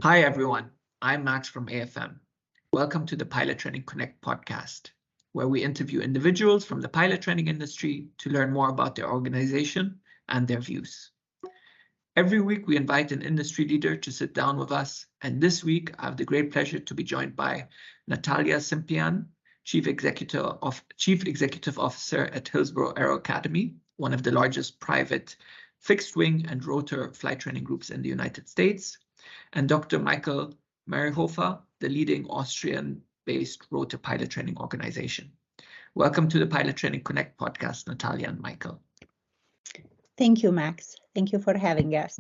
Hi, everyone. I'm Max from AFM. Welcome to the Pilot Training Connect podcast, where we interview individuals from the pilot training industry to learn more about their organization and their views. Every week, we invite an industry leader to sit down with us, and this week, I have the great pleasure to be joined by Natalia Simpian, Chief Executive Officer at Hillsboro Aero Academy, one of the largest private fixed-wing and rotor flight training groups in the United States, and Dr. Michael Marihofer, the leading Austrian-based rotor pilot training organization. Welcome to the Pilot Training Connect podcast, Natalia and Michael. Thank you, Max. Thank you for having us.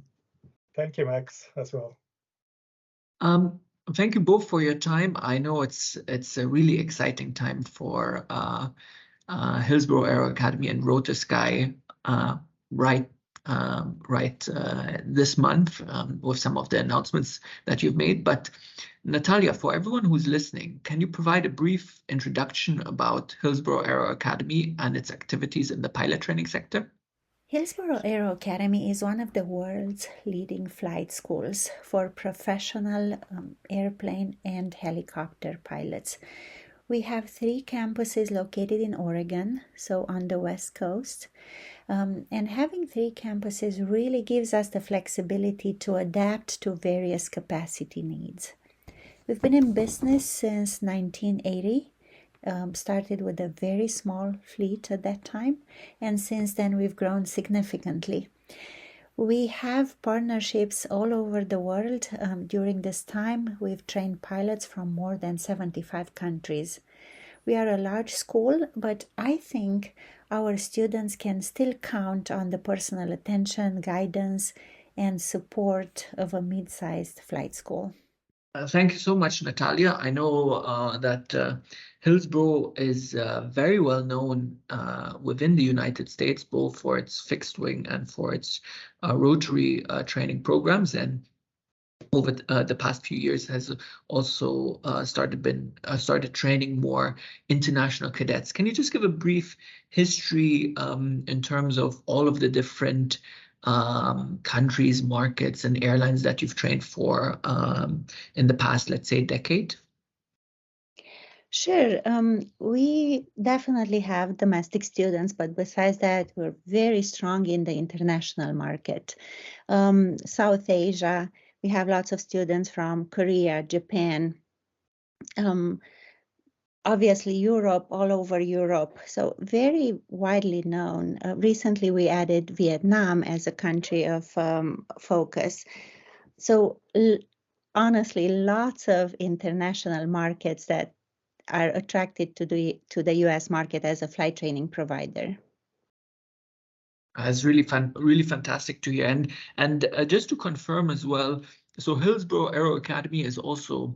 Thank you, Max, as well. Thank you both for your time. I know it's a really exciting time for Hillsboro Aero Academy and Rotorsky right this month with some of the announcements that you've made. But Natalia, for everyone who's listening, can you provide a brief introduction about Hillsboro Aero Academy and its activities in the pilot training sector? Hillsboro Aero Academy is one of the world's leading flight schools for professional airplane and helicopter pilots. We have 3 campuses located in Oregon, so on the West Coast. And having 3 campuses really gives us the flexibility to adapt to various capacity needs. We've been in business since 1980. Started with a very small fleet at that time, and since then we've grown significantly. We have partnerships all over the world. During this time, we've trained pilots from more than 75 countries. We are a large school, but I think our students can still count on the personal attention, guidance, and support of a mid-sized flight school. Thank you so much, Natalia. I know that Hillsboro is very well known within the United States, both for its fixed wing and for its rotary training programs, and over the past few years has also started training more international cadets. Can you just give a brief history in terms of all of the different countries, markets, and airlines that you've trained for in the past, let's say, decade? Sure. We definitely have domestic students, but besides that, we're very strong in the international market. South Asia, we have lots of students from Korea, Japan, obviously Europe, all over Europe, so very widely known. Recently, we added Vietnam as a country of focus. So honestly, lots of international markets that are attracted to the U.S. market as a flight training provider. It's really fantastic to hear. And just to confirm as well, so Hillsboro Aero Academy is also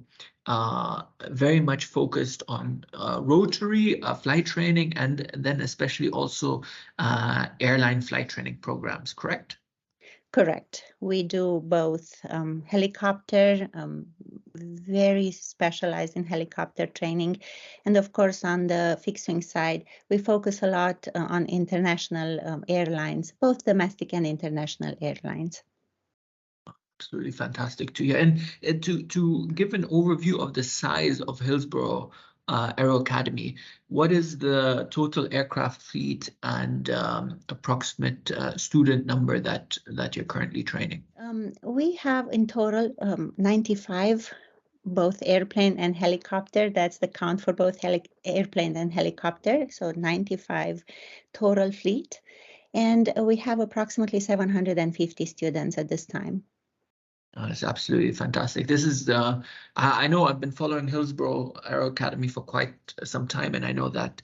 very much focused on rotary flight training, and then especially also airline flight training programs, correct? Correct. We do both helicopter, very specialized in helicopter training. And of course, on the fixed wing side, we focus a lot on international airlines, both domestic and international airlines. Absolutely fantastic to hear. And to give an overview of the size of Hillsboro Aero Academy, what is the total aircraft fleet and approximate student number that you're currently training? We have in total 95, both airplane and helicopter. That's the count for both airplane and helicopter. So 95 total fleet. And we have approximately 750 students at this time. It's absolutely fantastic. This is I know I've been following Hillsboro Aero Academy for quite some time, and I know that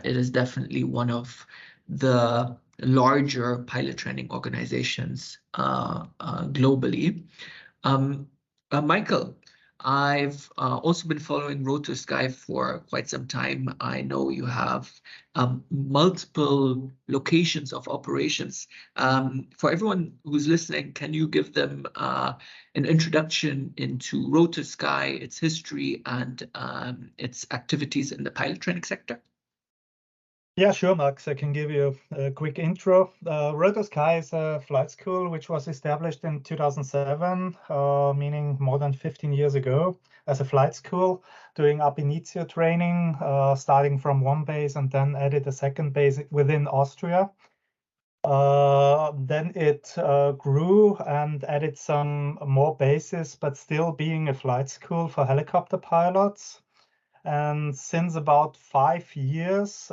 it is definitely one of the larger pilot training organizations globally. Michael, I've also been following Rotorsky for quite some time. I know you have multiple locations of operations. For everyone who's listening, can you give them an introduction into Rotorsky, its history, and its activities in the pilot training sector? Yeah, sure, Max. I can give you a quick intro. Rotorsky is a flight school which was established in 2007, meaning more than 15 years ago, as a flight school, doing ab initio training, starting from one base and then added a second base within Austria. Then it grew and added some more bases, but still being a flight school for helicopter pilots. And since about 5 years,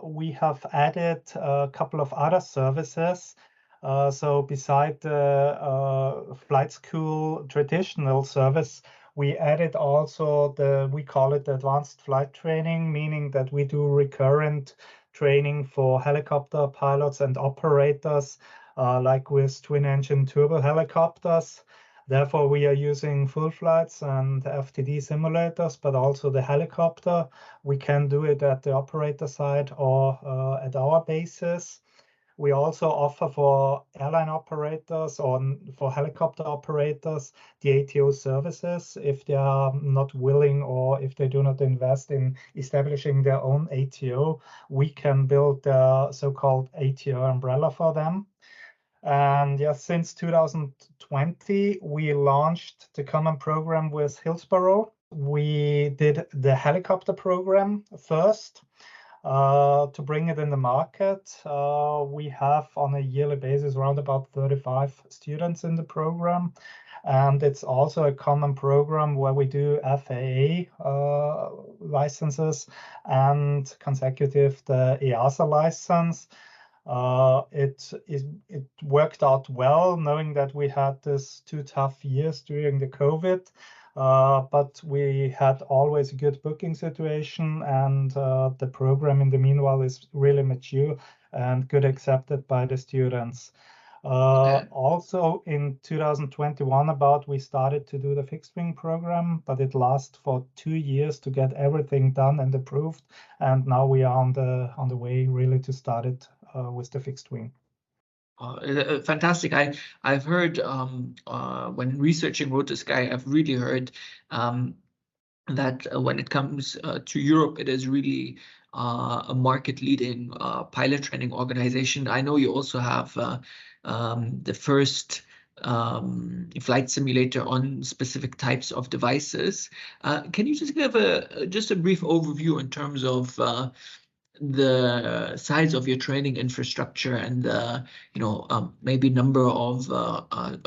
we have added a couple of other services. So beside the flight school traditional service, we added also we call it the advanced flight training, meaning that we do recurrent training for helicopter pilots and operators, like with twin engine turbo helicopters. Therefore, we are using full flights and FTD simulators, but also the helicopter. We can do it at the operator side or at our bases. We also offer for airline operators or for helicopter operators the ATO services if they are not willing or if they do not invest in establishing their own ATO. We can build the so-called ATO umbrella for them. And yes, since 2020, we launched the common program with Hillsboro. We did the helicopter program first to bring it in the market. We have on a yearly basis around about 35 students in the program. And it's also a common program where we do FAA licenses and consecutive the EASA license. It worked out well, knowing that we had this 2 tough years during the COVID, but we had always a good booking situation, and the program in the meanwhile is really mature and good accepted by the students. Also in 2021 we started to do the fixed wing program, but it lasted for 2 years to get everything done and approved, and now we are on the way really to start it with the fixed wing. Fantastic. I've heard when researching Rotorsky, I've really heard that when it comes to Europe, it is really a market-leading pilot training organization. I know you also have the first flight simulator on specific types of devices. Can you just give just a brief overview in terms of the size of your training infrastructure and the maybe number of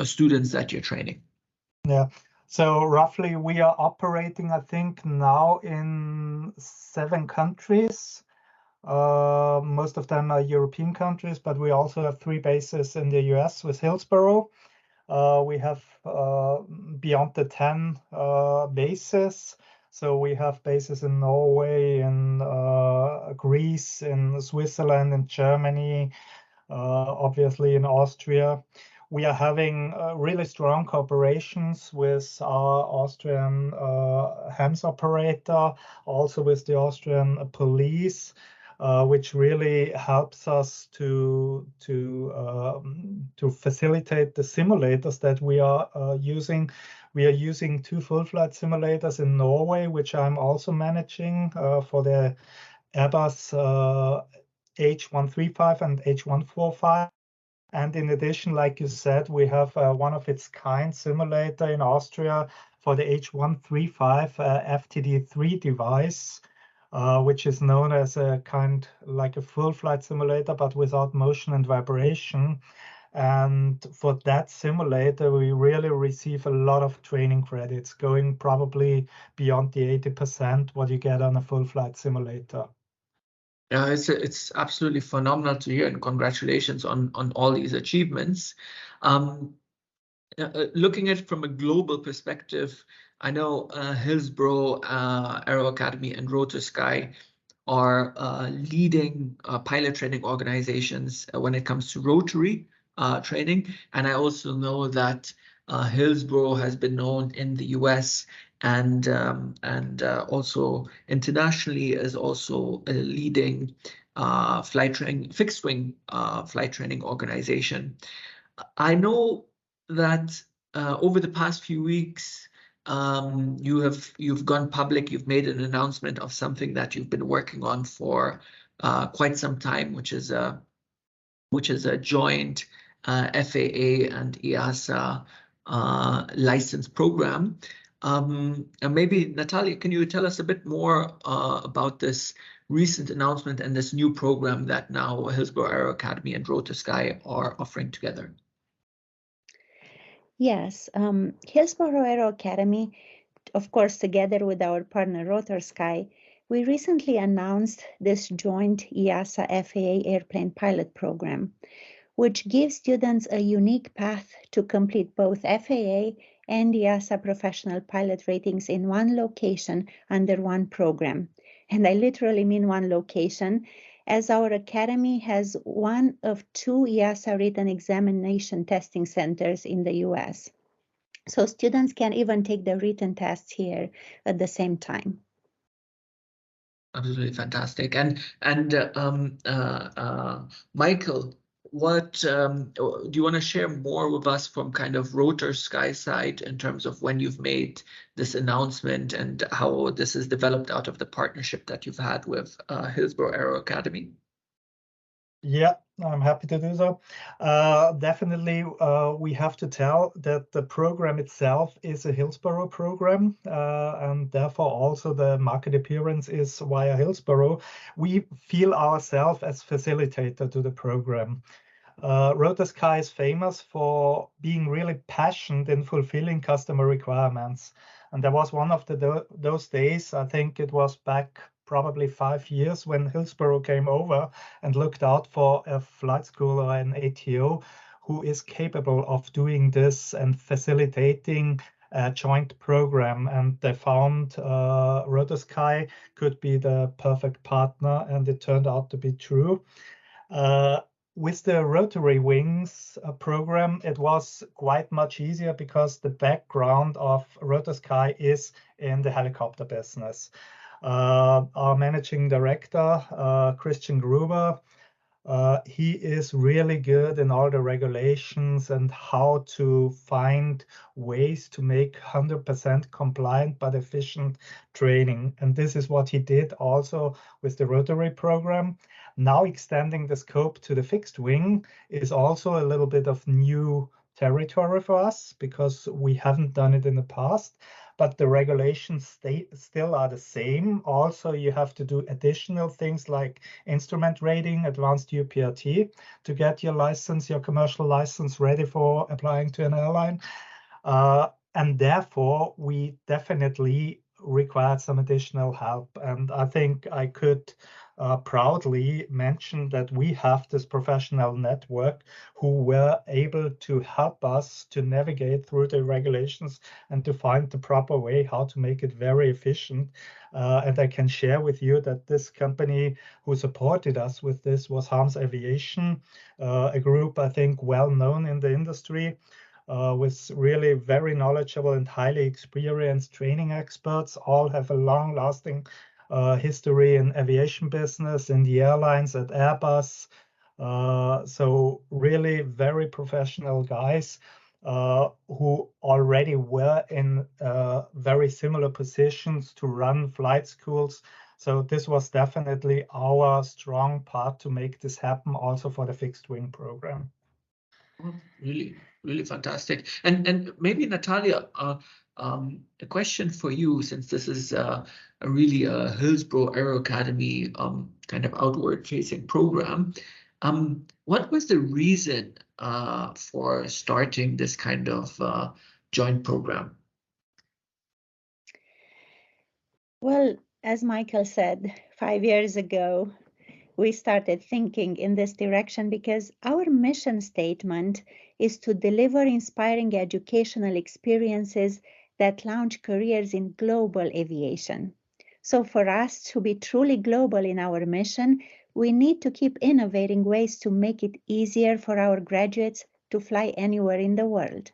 students that you're training? Yeah. So roughly we are operating, I think, now in 7 countries. Most of them are European countries, but we also have 3 bases in the US with Hillsboro. We have beyond the 10 bases. So we have bases in Norway, in Greece, in Switzerland, in Germany, obviously in Austria. We are having really strong cooperations with our Austrian HAMS operator, also with the Austrian police, which really helps us to facilitate the simulators that we are using. We are using 2 full flight simulators in Norway, which I'm also managing for the Airbus H135 and H145. And in addition, like you said, we have one of its kind simulator in Austria for the H135 FTD3 device, which is known as a kind like a full flight simulator, but without motion and vibration. And for that simulator, we really receive a lot of training credits, going probably beyond the 80% what you get on a full flight simulator. It's absolutely phenomenal to hear, and congratulations on all these achievements. Looking at it from a global perspective, I know Hillsboro Aero Academy and Rotorsky are leading pilot training organizations when it comes to rotary training, and I also know that Hillsboro has been known in the US and also internationally as also a leading flight training, fixed wing flight training organization. I know that over the past few weeks, You've gone public. You've made an announcement of something that you've been working on for quite some time, which is a joint FAA and EASA license program. And maybe Natalia, can you tell us a bit more about this recent announcement and this new program that now Hillsboro Aero Academy and Rotorsky are offering together? Yes, Hillsboro Aero Academy, of course, together with our partner Rotorsky, we recently announced this joint EASA FAA airplane pilot program, which gives students a unique path to complete both FAA and EASA professional pilot ratings in one location under one program. And I literally mean one location, as our academy has one of two EASA written examination testing centers in the US. So students can even take the written tests here at the same time. Absolutely fantastic. And Michael, what do you want to share more with us from kind of Rotorsky side in terms of when you've made this announcement and how this is developed out of the partnership that you've had with Hillsboro Aero Academy? Yeah, I'm happy to do so. Definitely, we have to tell that the program itself is a Hillsboro program, and therefore also the market appearance is via Hillsboro. We feel ourselves as facilitator to the program. Rotorsky is famous for being really passionate in fulfilling customer requirements. And there was one of those days, I think it was back probably 5 years, when Hillsboro came over and looked out for a flight school or an ATO who is capable of doing this and facilitating a joint program. And they found Rotorsky could be the perfect partner, and it turned out to be true. With the rotary wings program, it was quite much easier because the background of Rotorsky is in the helicopter business. Our managing director, Christian Gruber, he is really good in all the regulations and how to find ways to make 100% compliant but efficient training. And this is what he did also with the rotary program. Now extending the scope to the fixed wing is also a little bit of new territory for us because we haven't done it in the past, but the regulations still are the same. Also, you have to do additional things like instrument rating, advanced UPRT to get your license, your commercial license ready for applying to an airline. And therefore, we definitely required some additional help. And I think I could proudly mention that we have this professional network who were able to help us to navigate through the regulations and to find the proper way how to make it very efficient. And I can share with you that this company who supported us with this was Harms Aviation, a group I think well known in the industry. With really very knowledgeable and highly experienced training experts. All have a long-lasting history in aviation business, in the airlines, at Airbus. So really very professional guys who already were in very similar positions to run flight schools. So this was definitely our strong part to make this happen also for the fixed wing program. Oh, really fantastic. And maybe Natalia, a question for you, since this is a Hillsboro Aero Academy kind of outward-facing program. What was the reason for starting this kind of joint program? Well, as Michael said, 5 years ago, we started thinking in this direction because our mission statement is to deliver inspiring educational experiences that launch careers in global aviation. So for us to be truly global in our mission, we need to keep innovating ways to make it easier for our graduates to fly anywhere in the world.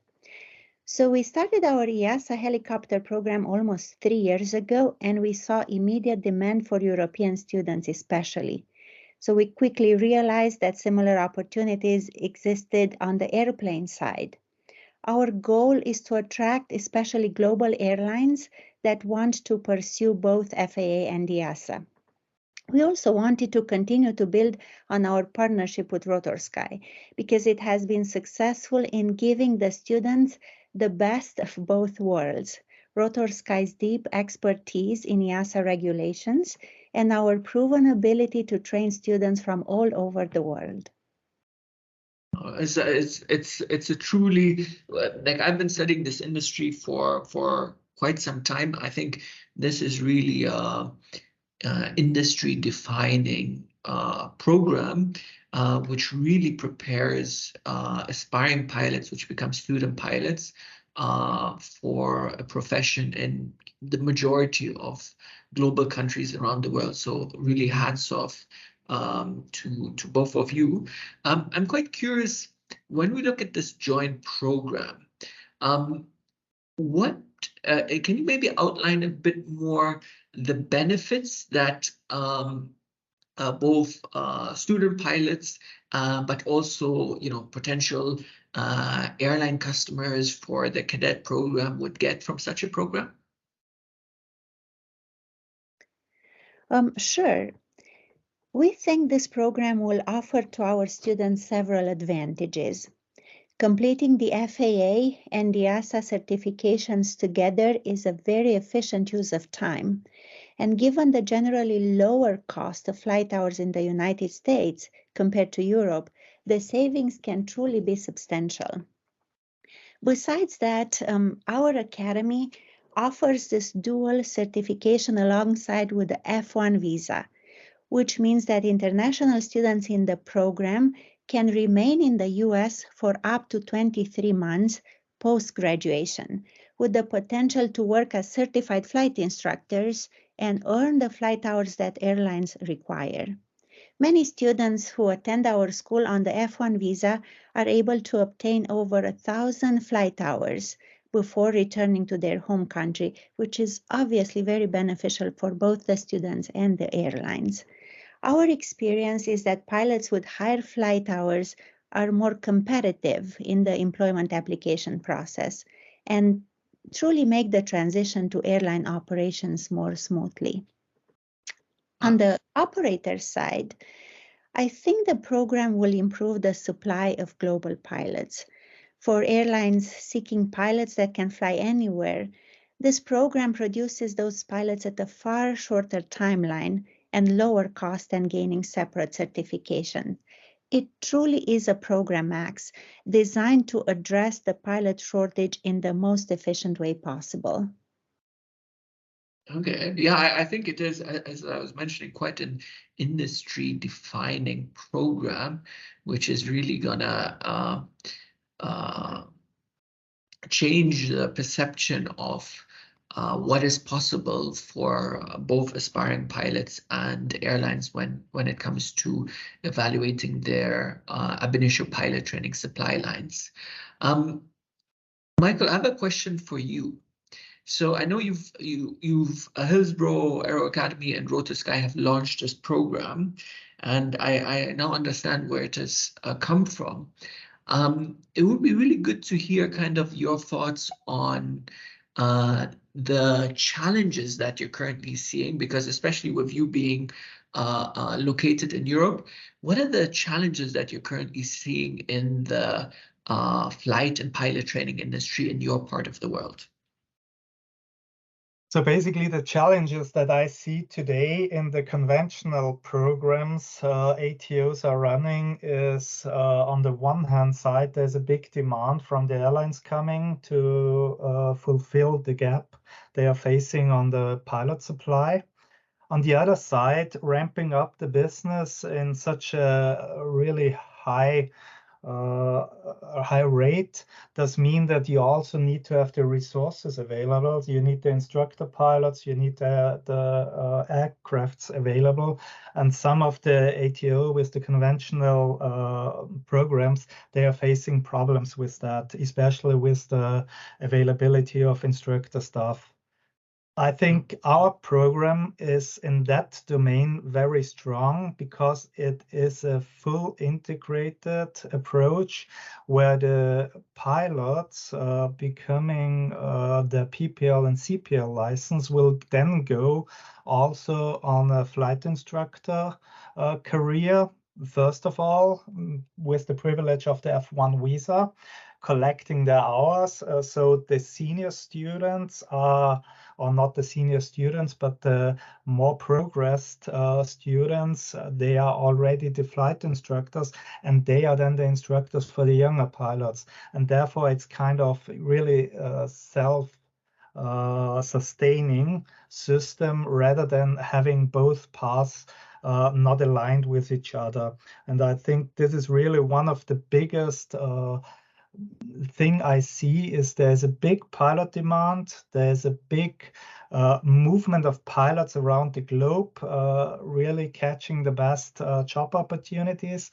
So we started our EASA helicopter program almost 3 years ago, and we saw immediate demand for European students especially. So we quickly realized that similar opportunities existed on the airplane side. Our goal is to attract especially global airlines that want to pursue both FAA and EASA. We also wanted to continue to build on our partnership with Rotorsky because it has been successful in giving the students the best of both worlds. Rotorsky's deep expertise in EASA regulations and our proven ability to train students from all over the world. It's a truly, like, I've been studying this industry for quite some time. I think this is really a industry defining program which really prepares aspiring pilots, which become student pilots, for a profession in the majority of global countries around the world. So really hats off to both of you. I'm quite curious, when we look at this joint program, what can you maybe outline a bit more the benefits that both student pilots, but also, you know, potential airline customers for the cadet program would get from such a program? Sure. We think this program will offer to our students several advantages. Completing the FAA and the EASA certifications together is a very efficient use of time. And given the generally lower cost of flight hours in the United States compared to Europe, the savings can truly be substantial. Besides that, our academy offers this dual certification alongside with the F1 visa, which means that international students in the program can remain in the US for up to 23 months post-graduation, with the potential to work as certified flight instructors and earn the flight hours that airlines require. Many students who attend our school on the F1 visa are able to obtain over 1,000 flight hours before returning to their home country, which is obviously very beneficial for both the students and the airlines. Our experience is that pilots with higher flight hours are more competitive in the employment application process and truly make the transition to airline operations more smoothly. On the operator side, I think the program will improve the supply of global pilots. For airlines seeking pilots that can fly anywhere, this program produces those pilots at a far shorter timeline and lower cost than gaining separate certification. It truly is a program max designed to address the pilot shortage in the most efficient way possible. Okay, yeah, I think it is, as I was mentioning, quite an industry-defining program, which is really gonna change the perception of what is possible for both aspiring pilots and airlines when it comes to evaluating their ab initio pilot training supply lines. Michael, I have a question for you. So I know you've Hillsboro Aero Academy and Rotorsky have launched this program, and I now understand where it has come from. It would be really good to hear kind of your thoughts on the challenges that you're currently seeing, because especially with you being located in Europe, what are the challenges that you're currently seeing in the flight and pilot training industry in your part of the world? So basically, the challenges that I see today in the conventional programs ATOs are running is, on the one hand side, there's a big demand from the airlines coming to fulfill the gap they are facing on the pilot supply. On the other side, ramping up the business in such a really high rate does mean that you also need to have the resources available. You need the instructor pilots, you need the aircrafts available, and some of the ATO with the conventional programs, they are facing problems with that, especially with the availability of instructor staff. I think our program is in that domain very strong because it is a full integrated approach where the pilots becoming the PPL and CPL license will then go also on a flight instructor career. First of all, with the privilege of the F1 visa, collecting their hours. So the senior students are, or not the senior students, but the more progressed students, they are already the flight instructors, and they are then the instructors for the younger pilots. And therefore, it's kind of really self-sustaining system rather than having both paths not aligned with each other. And I think this is really one of the biggest thing I see is there's a big pilot demand. There's a big movement of pilots around the globe, really catching the best job opportunities.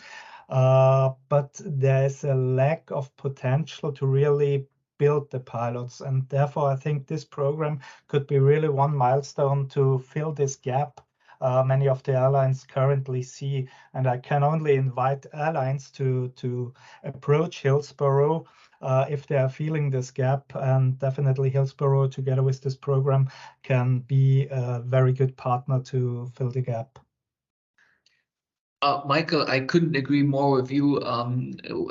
But there's a lack of potential to really build the pilots. And therefore, I think this program could be really one milestone to fill this gap many of the airlines currently see. And I can only invite airlines to approach Hillsboro if they are feeling this gap. And definitely Hillsboro, together with this program, can be a very good partner to fill the gap. Michael, I couldn't agree more with you.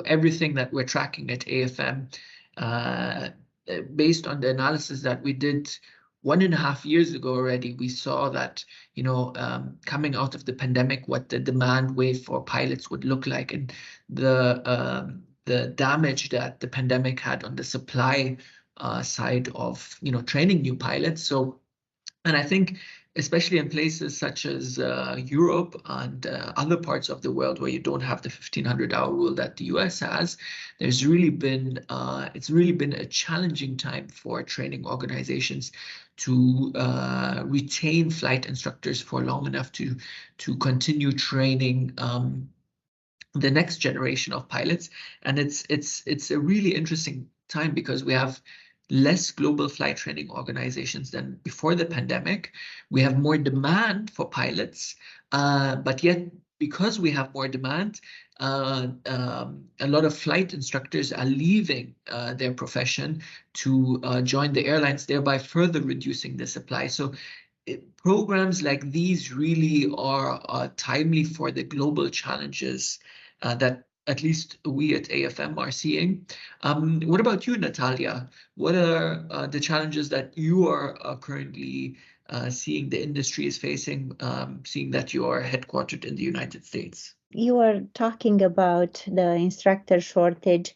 Everything that we're tracking at AFM, based on the analysis that we did 1.5 years ago already, we saw that, coming out of the pandemic, what the demand wave for pilots would look like, and the damage that the pandemic had on the supply side of, training new pilots. And I think, especially in places such as Europe and other parts of the world where you don't have the 1,500-hour rule that the US has, it's really been a challenging time for training organizations to retain flight instructors for long enough to continue training the next generation of pilots. And it's a really interesting time because we have less global flight training organizations than before the pandemic. We have more demand for pilots, but yet because we have more demand, a lot of flight instructors are leaving their profession to join the airlines, thereby further reducing the supply. So programs like these really are timely for the global challenges that at least we at AFM are seeing. What about you, Natalia? What are the challenges that you are currently seeing the industry is facing, seeing that you are headquartered in the United States? You are talking about the instructor shortage.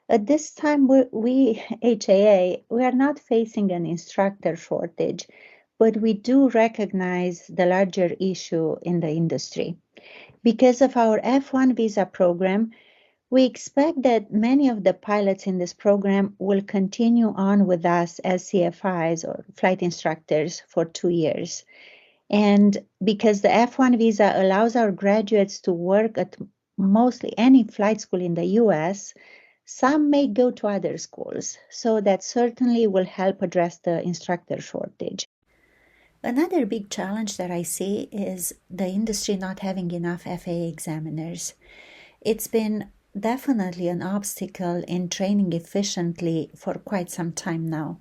At this time, we HAA, we are not facing an instructor shortage, but we do recognize the larger issue in the industry. Because of our F1 visa program, we expect that many of the pilots in this program will continue on with us as CFIs or flight instructors for 2 years. And because the F1 visa allows our graduates to work at mostly any flight school in the US, some may go to other schools. So that certainly will help address the instructor shortage. Another big challenge that I see is the industry not having enough FAA examiners. It's been definitely an obstacle in training efficiently for quite some time now.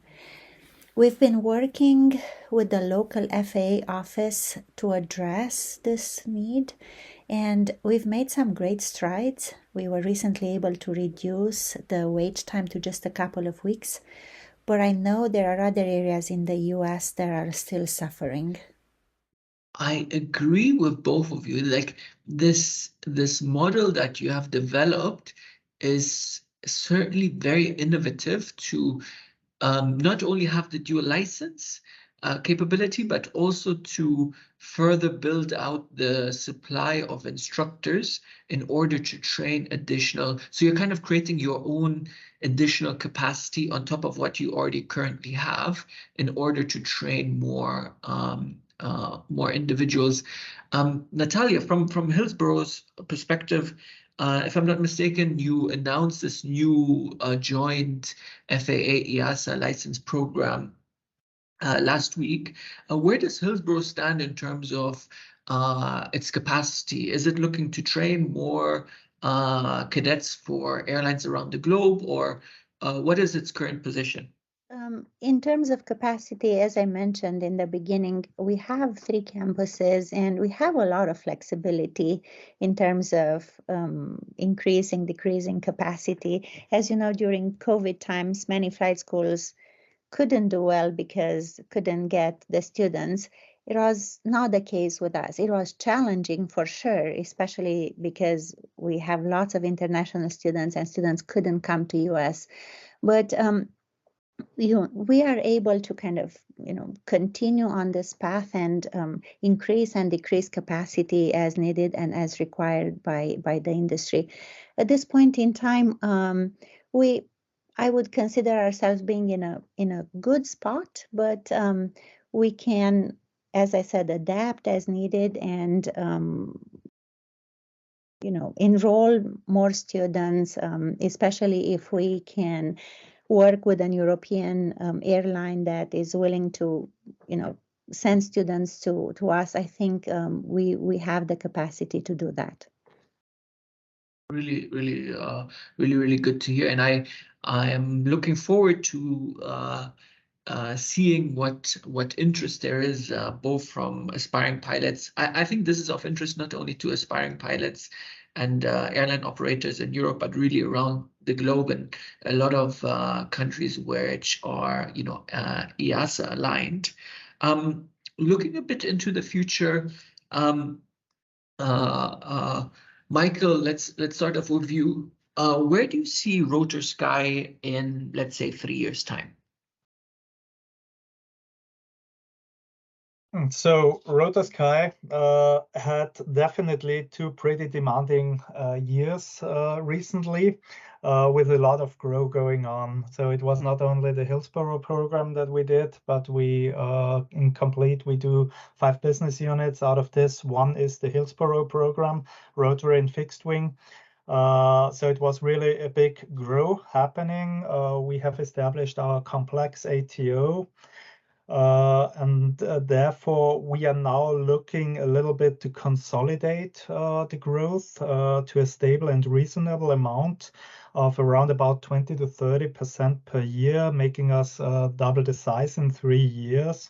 We've been working with the local FAA office to address this need, and we've made some great strides. We were recently able to reduce the wait time to just a couple of weeks, but I know there are other areas in the US that are still suffering. I agree with both of you. Like this model that you have developed is certainly very innovative to not only have the dual license capability, but also to further build out the supply of instructors in order to train additional. So you're kind of creating your own additional capacity on top of what you already currently have in order to train more individuals. Natalia, from Hillsboro's perspective, if I'm not mistaken, you announced this new joint FAA EASA license program last week. Where does Hillsboro stand in terms of its capacity? Is it looking to train more cadets for airlines around the globe, or what is its current position? In terms of capacity, as I mentioned in the beginning, we have 3 campuses and we have a lot of flexibility in terms of increasing, decreasing capacity. As you know, during COVID times, many flight schools couldn't do well because couldn't get the students. It was not the case with us. It was challenging for sure, especially because we have lots of international students and students couldn't come to US. But we are able to kind of continue on this path and increase and decrease capacity as needed and as required by the industry. At this point in time, I would consider ourselves being in a good spot, but we can, as I said, adapt as needed and enroll more students, especially if we can work with an European airline that is willing to, send students to us. I think we have the capacity to do that. Really good to hear, and I am looking forward to seeing what interest there is both from aspiring pilots. I think this is of interest not only to aspiring pilots and airline operators in Europe, but really around the globe, and a lot of countries which are EASA aligned. Looking a bit into the future, Michael, let's start off with you. Where do you see Rotorsky in, let's say, 3 years' time? So Rotorsky had definitely 2 pretty demanding years recently, with a lot of growth going on. So it was not only the Hillsboro program that we did, but we in complete we do 5 business units. Out of this, 1 is the Hillsboro program, rotary and fixed wing. So it was really a big growth happening. We have established our complex ATO. And therefore, we are now looking a little bit to consolidate the growth to a stable and reasonable amount of around about 20 to 30% per year, making us double the size in 3 years.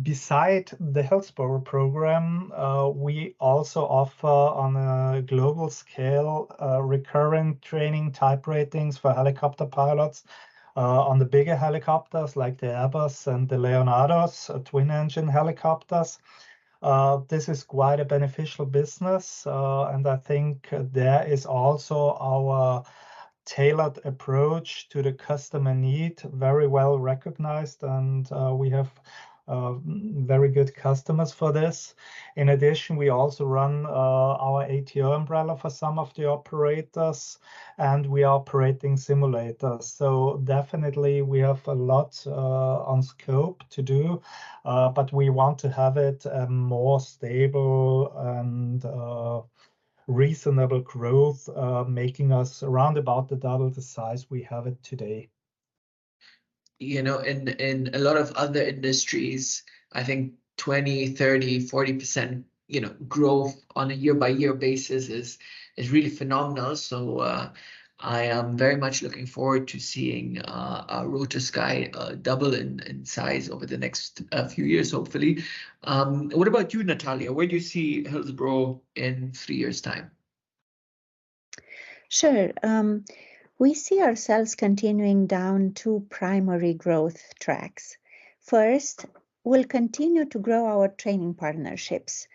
Beside the Hillsboro program, we also offer on a global scale recurrent training type ratings for helicopter pilots on the bigger helicopters like the Airbus and the Leonardos, twin-engine helicopters. This is quite a beneficial business, and I think there is also our tailored approach to the customer need very well recognized, and we have very good customers for this. In addition, we also run our ATO umbrella for some of the operators, and we are operating simulators. So definitely we have a lot on scope to do, but we want to have it more stable and reasonable growth, making us around about the double the size we have it today. In a lot of other industries, I think 20, 30, 40%, growth on a year-by-year basis is really phenomenal. So I am very much looking forward to seeing Rotorsky double in size over the next few years, hopefully. What about you, Natalia? Where do you see Hillsboro in 3 years' time? Sure. We see ourselves continuing down 2 primary growth tracks. First, we'll continue to grow our training partnerships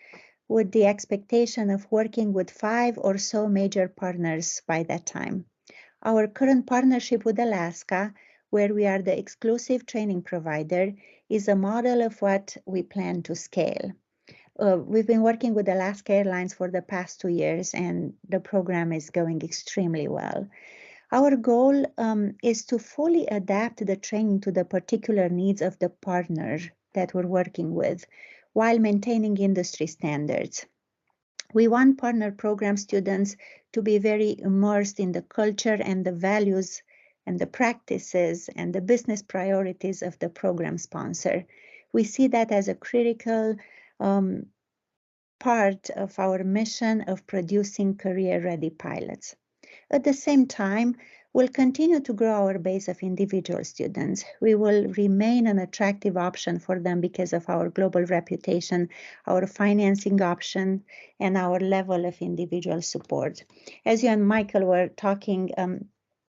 with the expectation of working with 5 or so major partners by that time. Our current partnership with Alaska, where we are the exclusive training provider, is a model of what we plan to scale. We've been working with Alaska Airlines for the past 2 years, and the program is going extremely well. Our goal is to fully adapt the training to the particular needs of the partner that we're working with, while maintaining industry standards. We want partner program students to be very immersed in the culture and the values and the practices and the business priorities of the program sponsor. We see that as a critical part of our mission of producing career-ready pilots. At the same time, we'll continue to grow our base of individual students. We will remain an attractive option for them because of our global reputation, our financing option, and our level of individual support. As you and Michael were talking,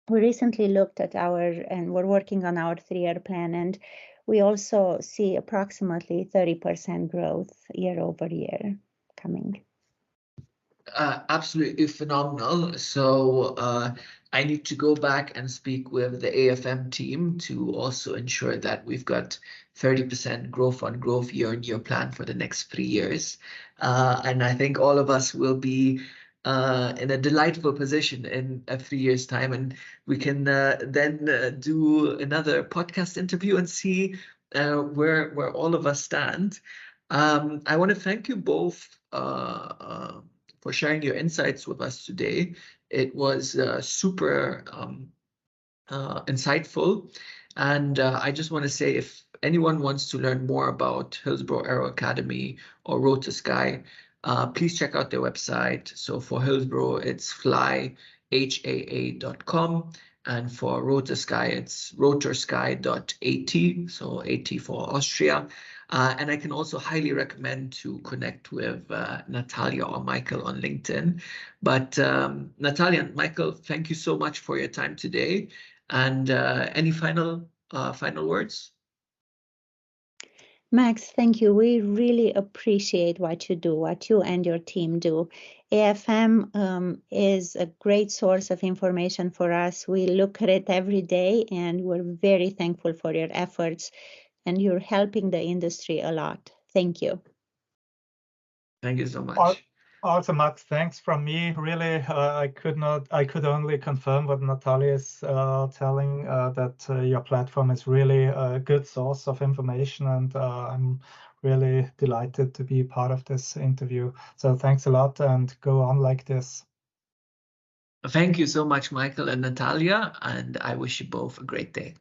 we recently looked at and we're working on our 3-year plan, and we also see approximately 30% growth year over year coming. Absolutely phenomenal. So I need to go back and speak with the AFM team to also ensure that we've got 30% growth on growth year-on-year plan for the next 3 years. And I think all of us will be in a delightful position in 3 years' time, and we can then do another podcast interview and see where all of us stand. I want to thank you both for sharing your insights with us today. It was super insightful. And I just want to say, if anyone wants to learn more about Hillsboro Aero Academy or Rotorsky, please check out their website. So for Hillsboro, it's flyhaa.com. And for Rotorsky, it's rotorsky.at, so AT for Austria. And I can also highly recommend to connect with Natalia or Michael on LinkedIn. But Natalia and Michael, thank you so much for your time today. And any final words? Max, thank you. We really appreciate what you do, what you and your team do. AFM is a great source of information for us. We look at it every day, and we're very thankful for your efforts, and you're helping the industry a lot. Thank you. Thank you so much. Also, Max, thanks from me. Really, I could only confirm what Natalia is telling, that your platform is really a good source of information, and I'm really delighted to be part of this interview. So thanks a lot, and go on like this. Thank you so much, Michael and Natalia, and I wish you both a great day.